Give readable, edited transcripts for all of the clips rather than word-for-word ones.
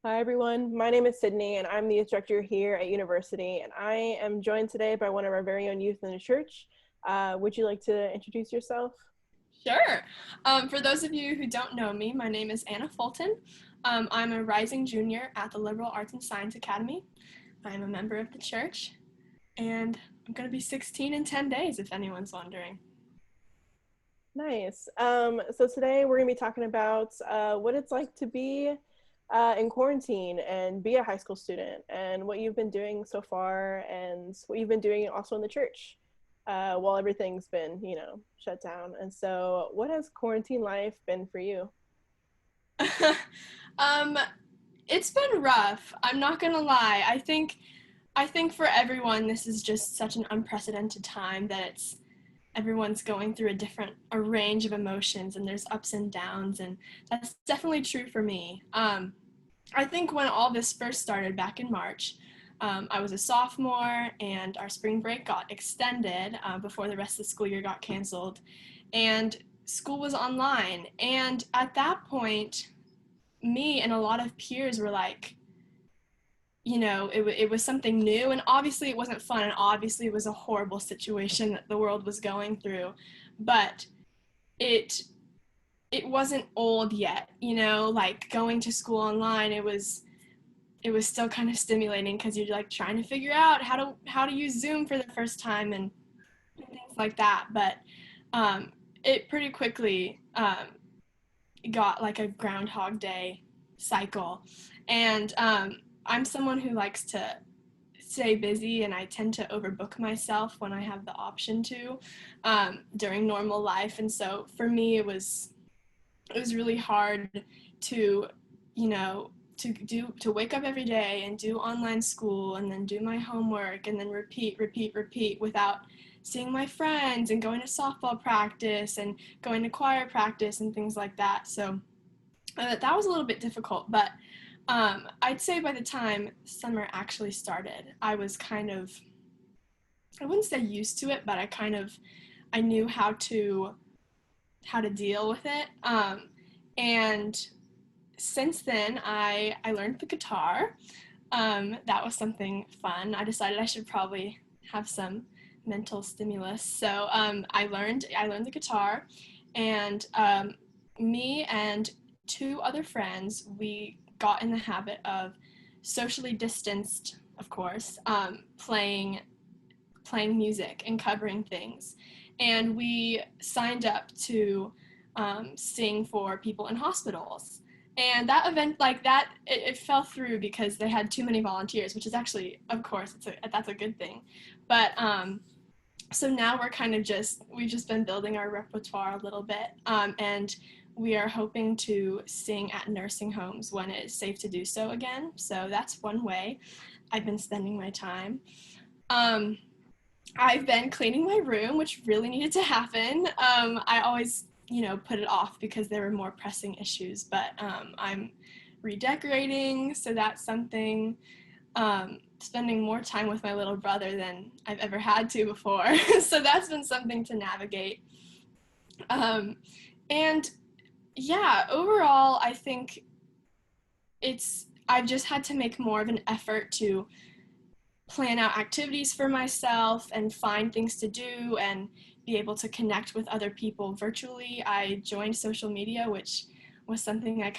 Hi everyone, my name is Sydney and I'm the instructor here at university, and I am joined today by one of our very own youth in the church. Would you like to introduce yourself? Sure. For those of you who don't know me, my name is Anna Fulton. I'm a rising junior at the Liberal Arts and Science Academy. I'm a member of the church, and I'm going to be 16 in 10 days, if anyone's wondering. Nice. So today we're going to be talking about what it's like to be in quarantine and be a high school student, and what you've been doing so far and what you've been doing also in the church while everything's been, shut down. And so what has quarantine life been for you? um, it's been rough. I'm not going to lie. I think for everyone, this is just such an unprecedented time that everyone's going through a range of emotions, and there's ups and downs, and that's definitely true for me. I think when all this first started back in March, I was a sophomore, and our spring break got extended before the rest of the school year got canceled, and school was online. And at that point, me and a lot of peers were like, it was something new, and obviously it wasn't fun, and obviously it was a horrible situation that the world was going through, but it it wasn't old yet, like going to school online. It was still kind of stimulating because you're like trying to figure out how to use Zoom for the first time, and things like that. But it pretty quickly got like a Groundhog Day cycle, and I'm someone who likes to stay busy, and I tend to overbook myself when I have the option to during normal life. And so for me, it was really hard to, you know, to wake up every day and do online school and then do my homework and then repeat without seeing my friends and going to softball practice and going to choir practice and things like that. So that was a little bit difficult, but I'd say by the time summer actually started, I was kind of, I wouldn't say used to it, but I knew how to deal with it. And since then, I learned the guitar. That was something fun. I decided I should probably have some mental stimulus. So I learned the guitar, and me and two other friends, we got in the habit of socially distanced, of course, playing music and covering things. And we signed up to sing for people in hospitals. And that event, like that, it fell through because they had too many volunteers, which is actually, of course, that's a good thing. But so now we've just been building our repertoire a little bit, and we are hoping to sing at nursing homes when it is safe to do so again. So that's one way I've been spending my time. Um, I've been cleaning my room, which really needed to happen. I always, put it off because there were more pressing issues, but I'm redecorating, so that's something. Spending more time with my little brother than I've ever had to before, so that's been something to navigate. Um, and yeah, overall, I think I've just had to make more of an effort to plan out activities for myself and find things to do and be able to connect with other people virtually. I joined social media, which was something I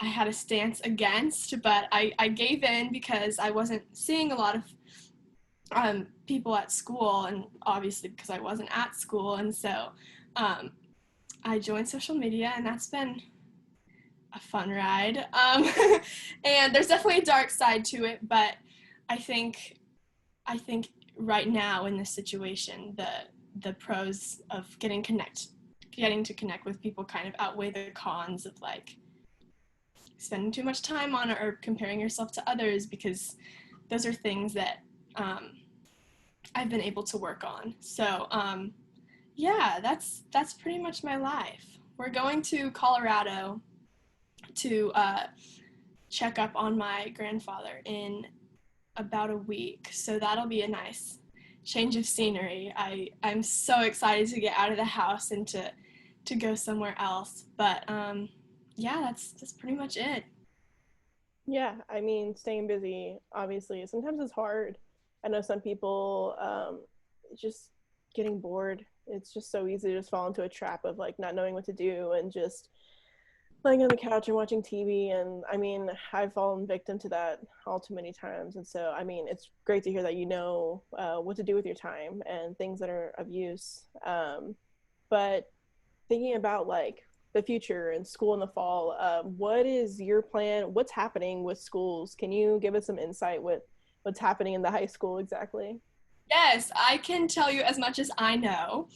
had a stance against, but I gave in because I wasn't seeing a lot of people at school, and obviously because I wasn't at school. And so um, I joined social media, and that's been a fun ride. And there's definitely a dark side to it, but I think I think right now in this situation, the pros of getting to connect with people kind of outweigh the cons of like spending too much time on it or comparing yourself to others, because those are things that I've been able to work on. So yeah, that's pretty much my life. We're going to Colorado to check up on my grandfather in about a week, so that'll be a nice change of scenery. I'm so excited to get out of the house and to go somewhere else. But yeah, that's pretty much it. Yeah, I mean, staying busy, obviously, sometimes it's hard. I know some people just getting bored. It's just so easy to just fall into a trap of like not knowing what to do and just laying on the couch and watching TV. And I mean, I've fallen victim to that all too many times. And so, I mean, it's great to hear that you know what to do with your time and things that are of use. But thinking about like the future and school in the fall, what is your plan? What's happening with schools? Can you give us some insight with what's happening in the high school exactly? Yes, I can tell you as much as I know,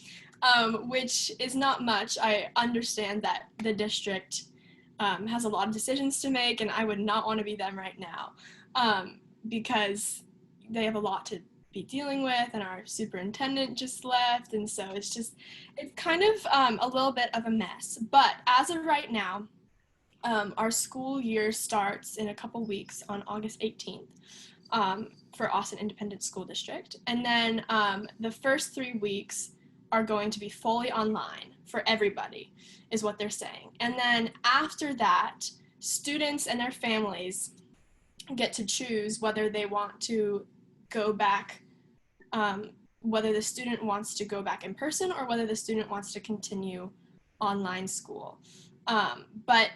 which is not much. I understand that the district has a lot of decisions to make, and I would not want to be them right now because they have a lot to be dealing with, and our superintendent just left, and so it's kind of a little bit of a mess. But as of right now, our school year starts in a couple weeks on August 18th. For Austin Independent School District. And then the first 3 weeks are going to be fully online for everybody, is what they're saying. And then after that, students and their families get to choose whether they want to go back, whether the student wants to go back in person or whether the student wants to continue online school. But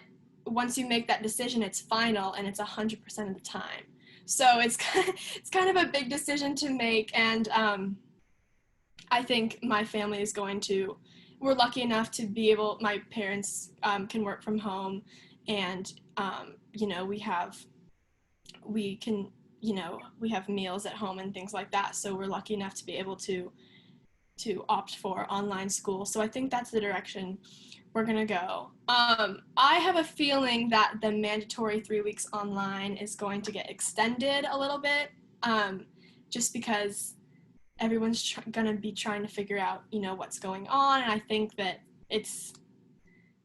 once you make that decision, it's final and it's 100% of the time. So it's kind of a big decision to make, and I think my family is going to. We're lucky enough to be able. My parents can work from home, and we can we have meals at home and things like that. So we're lucky enough to be able to opt for online school. So I think that's the direction we're gonna go. I have a feeling that the mandatory 3 weeks online is going to get extended a little bit, just because everyone's gonna be trying to figure out, what's going on, and I think that it's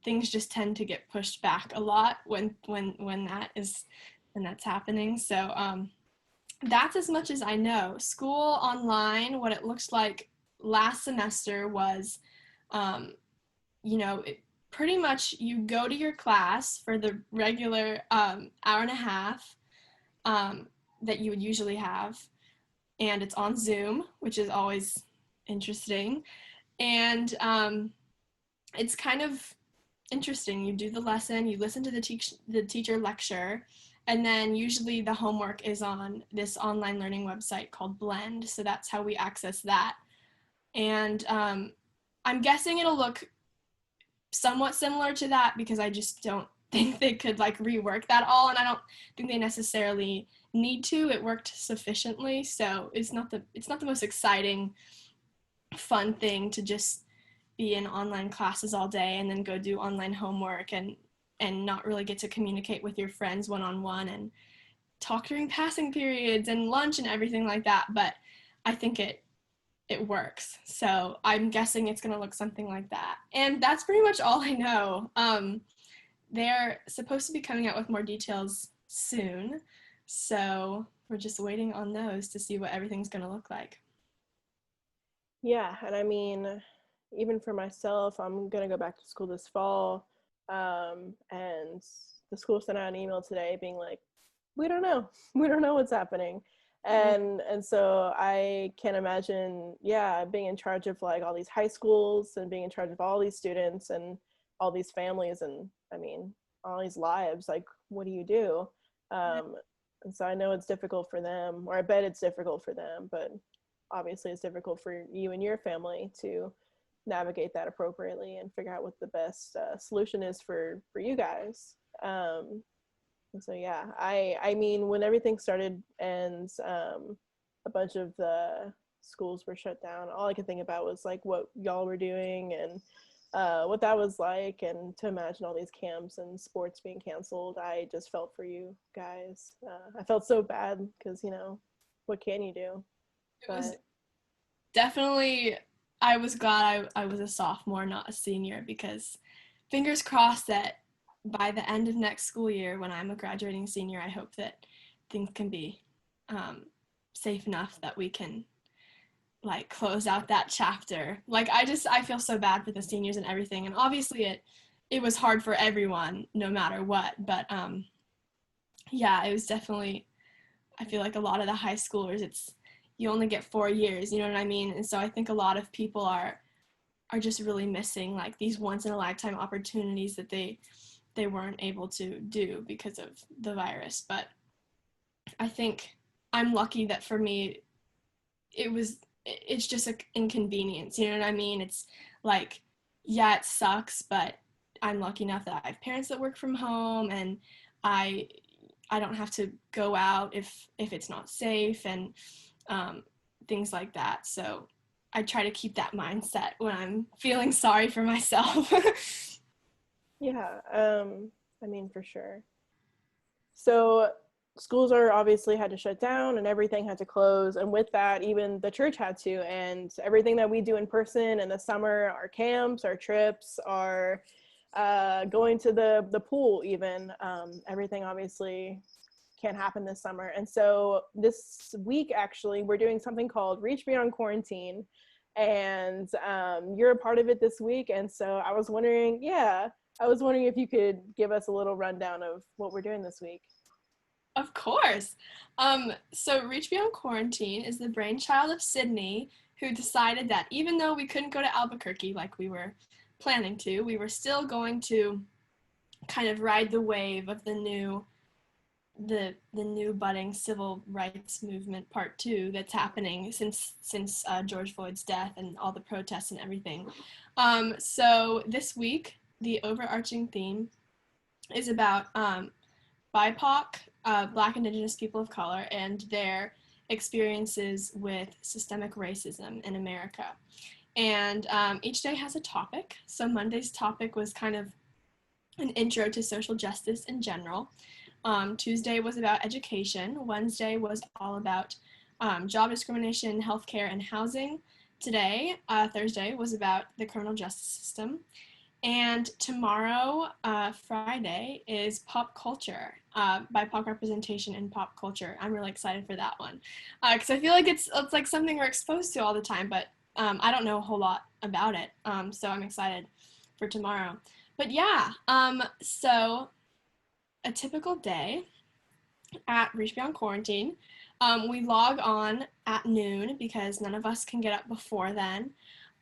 things just tend to get pushed back a lot when that's happening. So that's as much as I know. School online, what it looks like last semester was, pretty much you go to your class for the regular hour and a half that you would usually have, and it's on Zoom, which is always interesting. And it's kind of interesting. You do the lesson, you listen to the teacher lecture, and then usually the homework is on this online learning website called Blend. So that's how we access that. And I'm guessing it'll look somewhat similar to that because I just don't think they could like rework that all, and I don't think they necessarily need to. It worked sufficiently, so it's not the most exciting fun thing to just be in online classes all day and then go do online homework and not really get to communicate with your friends one-on-one and talk during passing periods and lunch and everything like that. But I think it works. So I'm guessing it's going to look something like that. And that's pretty much all I know. They're supposed to be coming out with more details soon. So we're just waiting on those to see what everything's going to look like. Yeah, and I mean, even for myself, I'm gonna go back to school this fall, and the school sent out an email today being like, "We don't know, we don't know what's happening," and so I can imagine, yeah, being in charge of like all these high schools and being in charge of all these students and all these families, and I mean, all these lives. Like, what do you do? And so I know it's difficult for them, or I bet it's difficult for them, but obviously it's difficult for you and your family to navigate that appropriately and figure out what the best solution is for you guys. And so yeah, I mean, when everything started and a bunch of the schools were shut down, all I could think about was like what y'all were doing and what that was like, and to imagine all these camps and sports being canceled. I just felt for you guys. I felt so bad because, what can you do? It was definitely, I was glad I was a sophomore, not a senior, because fingers crossed that by the end of next school year, when I'm a graduating senior, I hope that things can be safe enough that we can like close out that chapter. Like I feel so bad for the seniors and everything, and obviously it was hard for everyone no matter what, but yeah, it was definitely, I feel like a lot of the high schoolers, you only get 4 years, you know what I mean? And so I think a lot of people are just really missing like these once in a lifetime opportunities that they weren't able to do because of the virus. But I think I'm lucky that for me it's just an inconvenience, you know what I mean? It's like, yeah, it sucks, but I'm lucky enough that I have parents that work from home, and I I don't have to go out if it's not safe, and um, things like that. So I try to keep that mindset when I'm feeling sorry for myself. Yeah, I mean, for sure. So schools are obviously had to shut down and everything had to close. And with that, even the church had to. And everything that we do in person in the summer, our camps, our trips, our going to the pool, even, everything obviously can't happen this summer. And so this week, actually, we're doing something called Reach Beyond Quarantine. And you're a part of it this week. And so I was wondering, if you could give us a little rundown of what we're doing this week. Of course. So Reach Beyond Quarantine is the brainchild of Sydney, who decided that even though we couldn't go to Albuquerque like we were planning to, we were still going to kind of ride the wave of the new budding civil rights movement part two that's happening since George Floyd's death and all the protests and everything. So this week, the overarching theme is about BIPOC, Black Indigenous people of color, and their experiences with systemic racism in America. And each day has a topic. So Monday's topic was kind of an intro to social justice in general. Tuesday was about education. Wednesday was all about job discrimination, healthcare, and housing. Today, Thursday, was about the criminal justice system. And tomorrow, Friday, is pop culture, BIPOC representation in pop culture. I'm really excited for that one because I feel like it's like something we're exposed to all the time, but I don't know a whole lot about it. So I'm excited for tomorrow. But yeah, so a typical day at Reach Beyond Quarantine, we log on at noon because none of us can get up before then.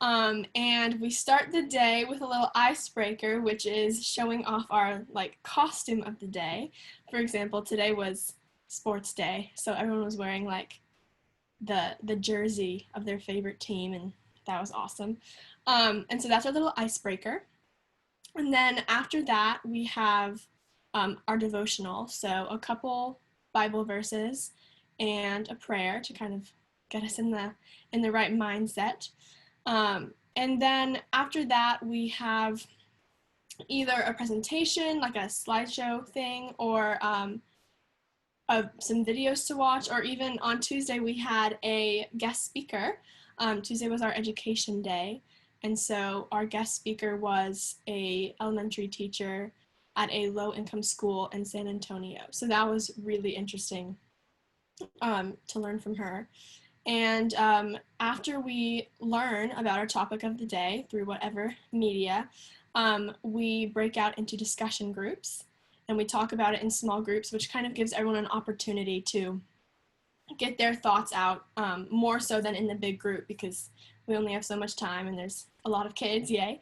And we start the day with a little icebreaker, which is showing off our like costume of the day. For example, today was sports day, so everyone was wearing like the jersey of their favorite team, and that was awesome. And so that's our little icebreaker. And then after that, we have our devotional, so a couple Bible verses and a prayer to kind of get us in the right mindset. And then after that, we have either a presentation, like a slideshow thing, or some videos to watch, or even on Tuesday, we had a guest speaker. Tuesday was our education day, and so our guest speaker was a elementary teacher at a low-income school in San Antonio. So that was really interesting to learn from her. And after we learn about our topic of the day through whatever media, we break out into discussion groups and we talk about it in small groups, which kind of gives everyone an opportunity to get their thoughts out more so than in the big group because we only have so much time and there's a lot of kids, yay.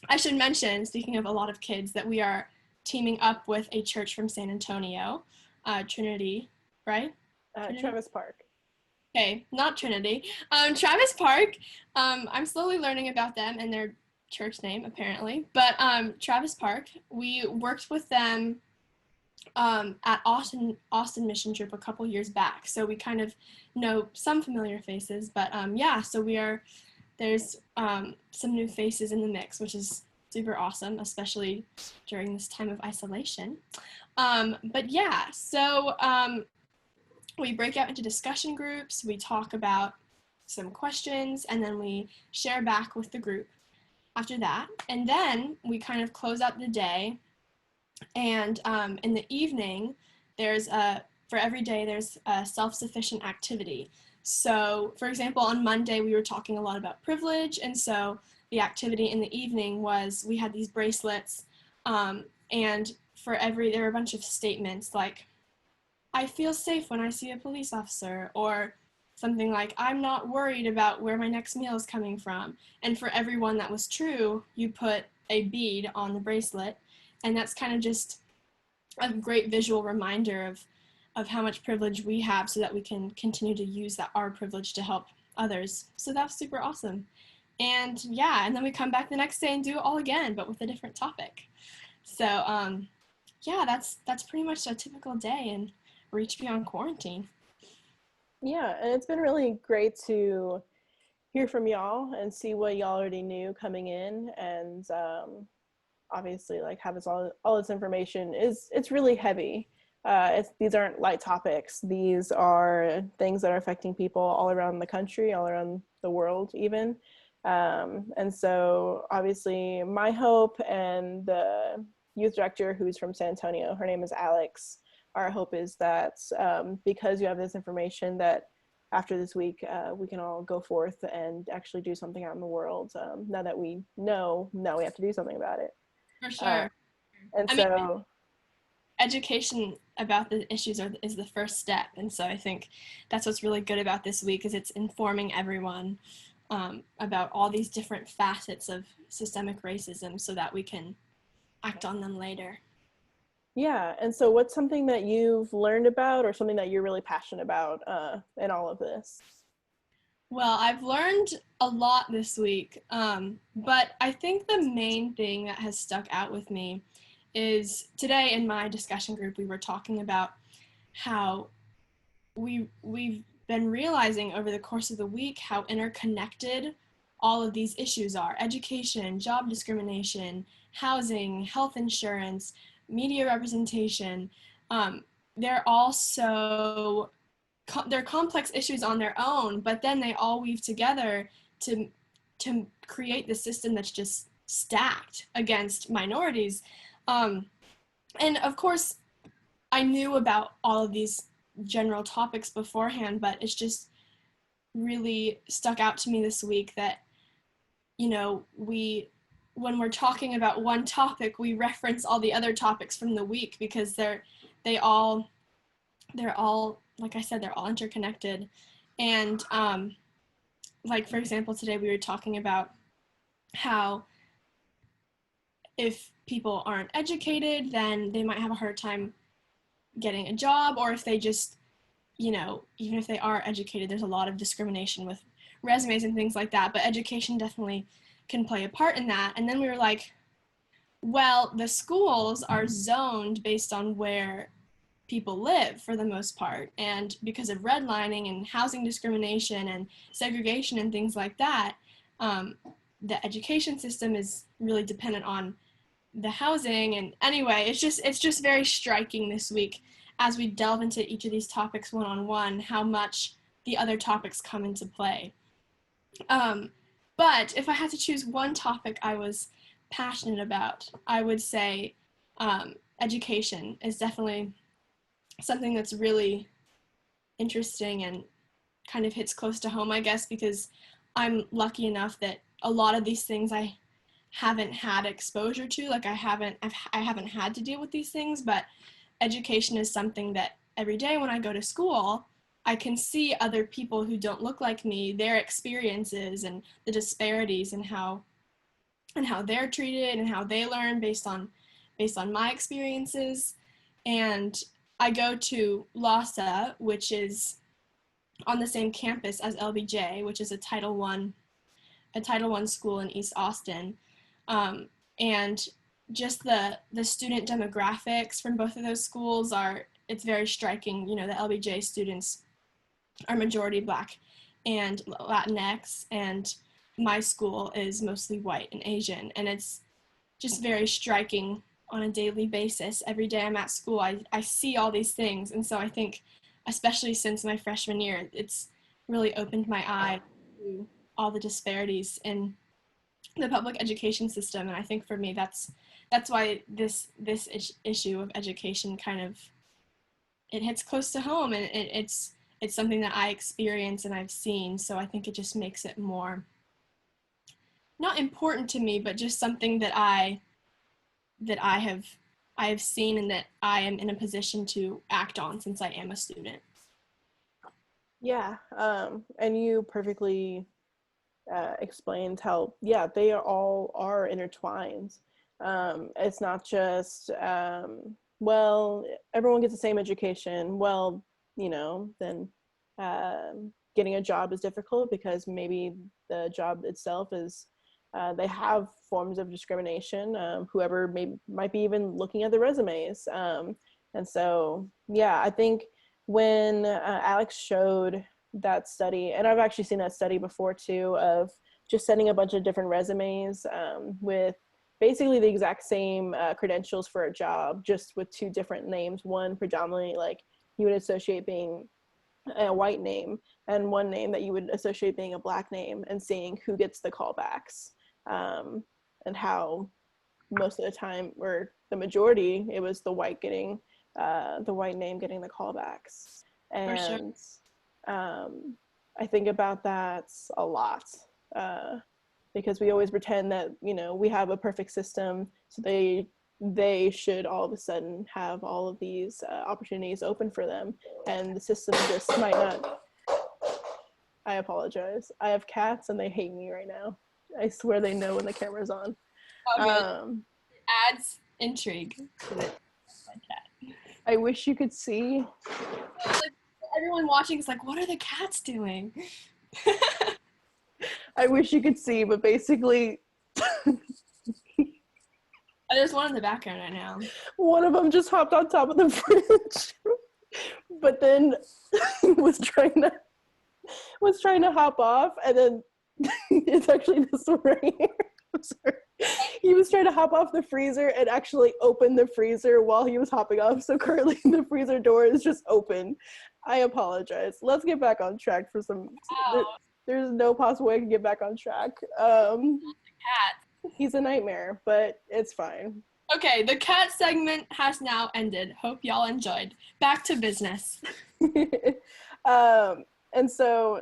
I should mention, speaking of a lot of kids, that we are teaming up with a church from San Antonio, Trinity, right? Travis Park. Okay, not Trinity. Travis Park, I'm slowly learning about them and their church name, apparently. But Travis Park, we worked with them at Austin Mission Trip a couple years back. So we kind of know some familiar faces. But yeah, so there's some new faces in the mix, which is super awesome, especially during this time of isolation. But yeah, so we break out into discussion groups, we talk about some questions, and then we share back with the group after that. And then we kind of close out the day, and in the evening, for every day, there's a self-sufficient activity. So, for example, on Monday, we were talking a lot about privilege, and so the activity in the evening was we had these bracelets, and there were a bunch of statements like, I feel safe when I see a police officer, or something like, I'm not worried about where my next meal is coming from. And for every one that was true, you put a bead on the bracelet. And that's kind of just a great visual reminder of how much privilege we have, so that we can continue to use our privilege to help others. So that's super awesome. And yeah, and then we come back the next day and do it all again, but with a different topic. So yeah, that's pretty much a typical day in Reach Beyond Quarantine. Yeah, and it's been really great to hear from y'all and see what y'all already knew coming in, and obviously like have this all this information. It's really heavy. These aren't light topics. These are things that are affecting people all around the country, all around the world even. And so obviously my hope, and the youth director who's from San Antonio, her name is Alex, our hope is that because you have this information, that after this week we can all go forth and actually do something out in the world. Now that we know, now we have to do something about it. For sure. And I so mean, education about the issues is the first step, and so I think that's what's really good about this week, is it's informing everyone about all these different facets of systemic racism, so that we can act on them later. yeah, and so what's something that you've learned about, or something that you're really passionate about in all of this? Well, I've learned a lot this week, but I think the main thing that has stuck out with me is today in my discussion group, we were talking about how we've been realizing over the course of the week how interconnected all of these issues are: education, job discrimination, housing, health insurance, media representation. They're all they're complex issues on their own, but then they all weave together to create the system that's just stacked against minorities. And of course, I knew about all of these general topics beforehand, but it's just really stuck out to me this week that, you know, when we're talking about one topic, we reference all the other topics from the week, because they're all, like I said, they're all interconnected. And like, for example, today we were talking about how if people aren't educated, then they might have a hard time getting a job, or if they just, you know, even if they are educated, there's a lot of discrimination with resumes and things like that, but education definitely can play a part in that. And then we were like, well, the schools are zoned based on where people live for the most part, and because of redlining and housing discrimination and segregation and things like that, the education system is really dependent on the housing. And anyway, it's just very striking this week, as we delve into each of these topics one-on-one, how much the other topics come into play. But if I had to choose one topic I was passionate about, I would say education is definitely something that's really interesting and kind of hits close to home, I guess, because I'm lucky enough that a lot of these things I haven't had exposure to. Like, I haven't had to deal with these things, but education is something that every day when I go to school, I can see other people who don't look like me, their experiences and the disparities, and how they're treated and how they learn based on my experiences. And I go to LASA, which is on the same campus as LBJ, which is a Title I school in East Austin. And just the student demographics from both of those schools it's very striking. You know, the LBJ students are majority Black and Latinx, and my school is mostly white and Asian. And it's just very striking on a daily basis. Every day I'm at school, I see all these things. And so I think, especially since my freshman year, it's really opened my eye to all the disparities in the public education system. And I think for me, that's why this issue of education kind of, it hits close to home, and it's something that I experience and I've seen. So I think it just makes it more, not important to me, but just something that I have I have seen and that I am in a position to act on since I am a student. Yeah, and you perfectly explained how, yeah, they all are intertwined. It's not just, well, everyone gets the same education. Well, then getting a job is difficult because maybe the job itself is, they have forms of discrimination. Whoever might be even looking at the resumes. And so, yeah, I think when Alex showed that study, and I've actually seen that study before too, of just sending a bunch of different resumes with basically the exact same credentials for a job, just with two different names. One predominantly like you would associate being a white name, and one name that you would associate being a Black name, and seeing who gets the callbacks, and how most of the time, or the majority, it was the white name getting the callbacks. For sure. And I think about that a lot, because we always pretend that we have a perfect system, so they should all of a sudden have all of these opportunities open for them, and the system just might not. I apologize. I have cats and they hate me right now. I swear they know when the camera's on. Oh, really? Adds intrigue to the cat. I wish you could see. Like, everyone watching is like, what are the cats doing? I wish you could see, but basically There's one in the background right now. one of them just hopped on top of the fridge, but then was trying to hop off, and then it's actually this one right here. I'm sorry. He was trying to hop off the freezer and actually open the freezer while he was hopping off. So currently the freezer door is just open. I apologize. Let's get back on track for some. There's no possible way I can get back on track. Cat. He's a nightmare, but it's fine. Okay, the cat segment has now ended. Hope y'all enjoyed. Back to business. And so,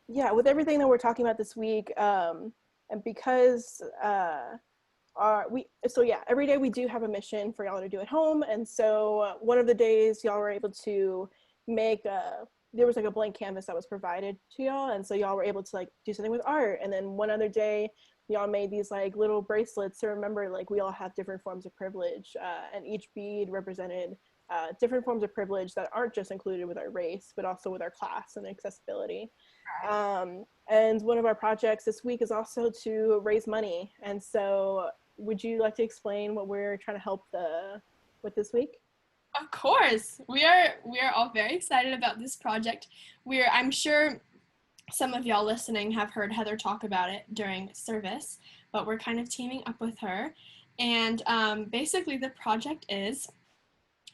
yeah, with everything that we're talking about this week, and because every day we do have a mission for y'all to do at home. And so one of the days y'all were able to make there was like a blank canvas that was provided to y'all, and so y'all were able to like do something with art. And then one other day y'all made these like little bracelets to remember like we all have different forms of privilege, and each bead represented different forms of privilege that aren't just included with our race, but also with our class and accessibility. And one of our projects this week is also to raise money. And so would you like to explain what we're trying to help with this week? Of course. We are all very excited about this project. I'm sure some of y'all listening have heard Heather talk about it during service, but we're kind of teaming up with her. And basically the project is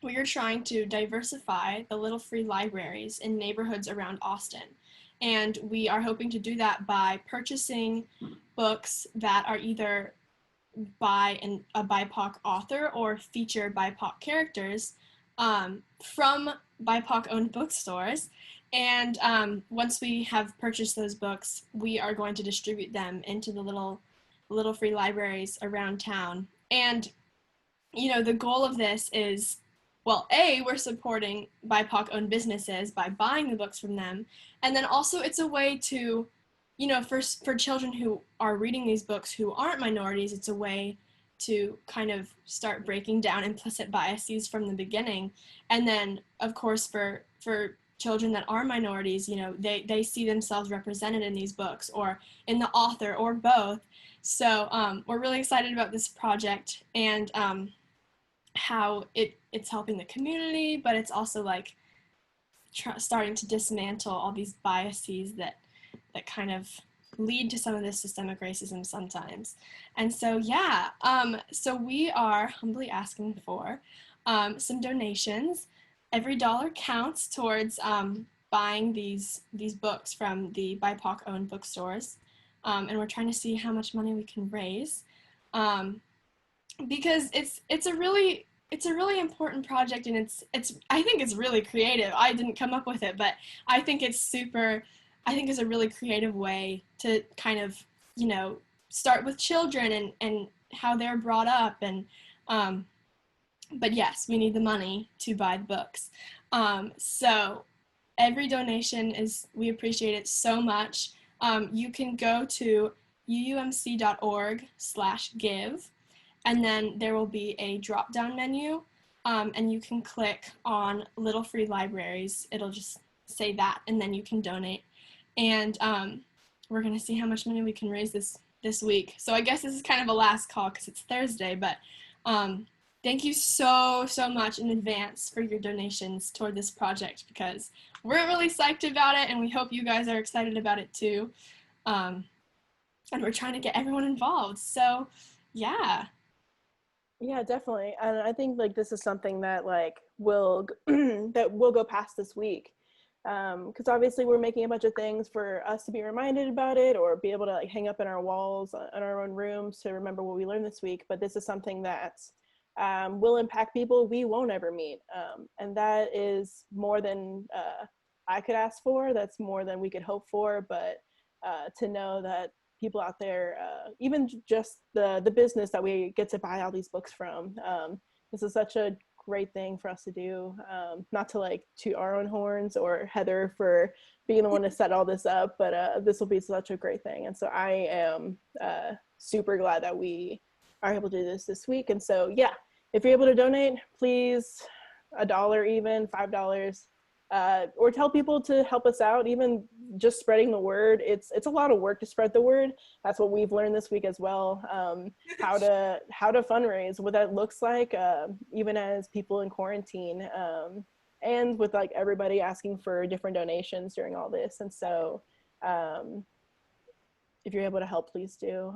we are trying to diversify the little free libraries in neighborhoods around Austin. And we are hoping to do that by purchasing books that are either by a BIPOC author or feature BIPOC characters from BIPOC-owned bookstores. And once we have purchased those books, we are going to distribute them into the little free libraries around town. And, the goal of this is, well, we're supporting BIPOC-owned businesses by buying the books from them. And then also it's a way to, for children who are reading these books who aren't minorities, it's a way to kind of start breaking down implicit biases from the beginning. And then, of course, for children that are minorities, they see themselves represented in these books or in the author or both. So we're really excited about this project and how it's helping the community, but it's also like starting to dismantle all these biases that kind of lead to some of this systemic racism sometimes. And so, yeah, so we are humbly asking for some donations. Every dollar counts towards buying these books from the BIPOC-owned bookstores, and we're trying to see how much money we can raise. Because it's a really important project, and I think it's really creative. I didn't come up with it, but I think it's a really creative way to kind of, start with children and how they're brought up, and But yes, we need the money to buy the books. So every donation we appreciate it so much. You can go to uumc.org/give, and then there will be a drop-down menu, and you can click on Little Free Libraries. It'll just say that, and then you can donate. And we're going to see how much money we can raise this week. So I guess this is kind of a last call because it's Thursday, but thank you so much in advance for your donations toward this project, because we're really psyched about it, and we hope you guys are excited about it too. And we're trying to get everyone involved. So yeah. Yeah, definitely. And I think like this is something that like will that will go past this week. Because obviously we're making a bunch of things for us to be reminded about it, or be able to like hang up in our walls in our own rooms to remember what we learned this week. But this is something that will impact people we won't ever meet. And that is more than I could ask for. That's more than we could hope for. But to know that people out there, even just the business that we get to buy all these books from, this is such a great thing for us to do. Not to like toot our own horns or Heather for being the one to set all this up, but this will be such a great thing. And so I am super glad that we are able to do this week. And so yeah, if you're able to donate, please, $1, even $5, or tell people to help us out. Even just spreading the word, it's a lot of work to spread the word. That's what we've learned this week as well. How to fundraise, what that looks like, even as people in quarantine, and with like everybody asking for different donations during all this. And so if you're able to help, please do.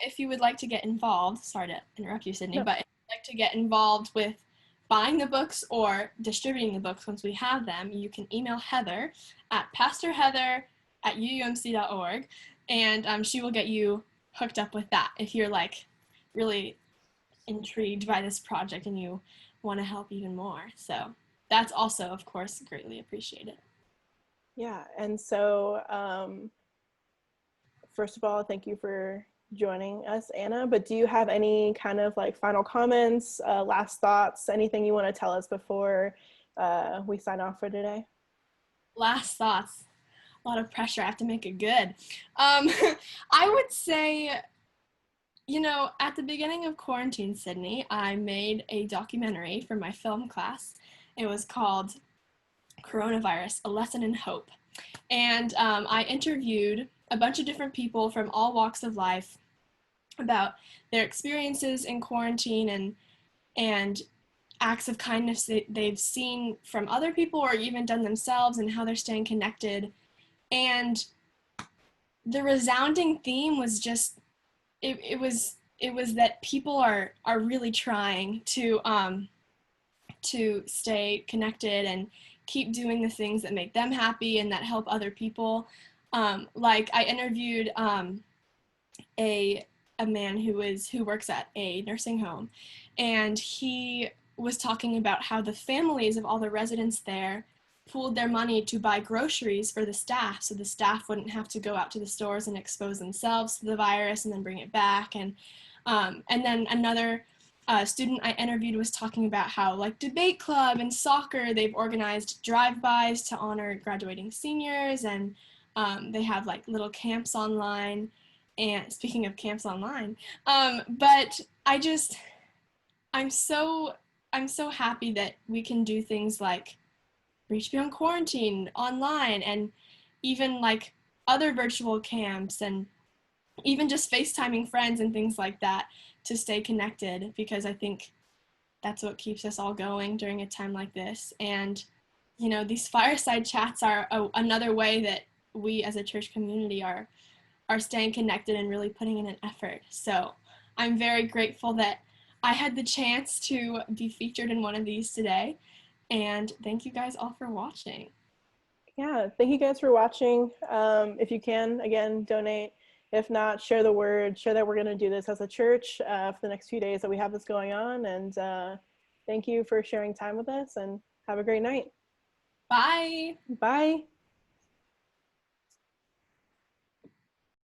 If you would like to get involved, sorry to interrupt you, Sydney, No. but if you'd like to get involved with buying the books or distributing the books once we have them, you can email Heather at pastorheather@uumc.org, and she will get you hooked up with that if you're like really intrigued by this project and you want to help even more. So that's also, of course, greatly appreciated. Yeah, and so first of all, thank you for joining us, Anna. But do you have any kind of like final comments, last thoughts, anything you want to tell us before we sign off for today? Last thoughts. A lot of pressure. I have to make it good. I would say, at the beginning of quarantine, Sydney, I made a documentary for my film class. It was called Coronavirus, A Lesson in Hope. And I interviewed a bunch of different people from all walks of life about their experiences in quarantine and acts of kindness that they've seen from other people or even done themselves, and how they're staying connected. And the resounding theme was just it was that people are really trying to stay connected and keep doing the things that make them happy and that help other people. Like I interviewed a man who works at a nursing home, and he was talking about how the families of all the residents there pooled their money to buy groceries for the staff, so the staff wouldn't have to go out to the stores and expose themselves to the virus and then bring it back. And then another student I interviewed was talking about how like debate club and soccer, they've organized drive-bys to honor graduating seniors, and they have like little camps online. And speaking of camps online, but I'm so happy that we can do things like Reach Beyond Quarantine online, and even like other virtual camps, and even just FaceTiming friends and things like that to stay connected, because I think that's what keeps us all going during a time like this. And these fireside chats are another way that we as a church community are staying connected and really putting in an effort. So I'm very grateful that I had the chance to be featured in one of these today. And thank you guys all for watching. Yeah, thank you guys for watching. If you can, again, donate. If not, share the word, share that we're going to do this as a church for the next few days that we have this going on. And thank you for sharing time with us, and have a great night. Bye. Bye.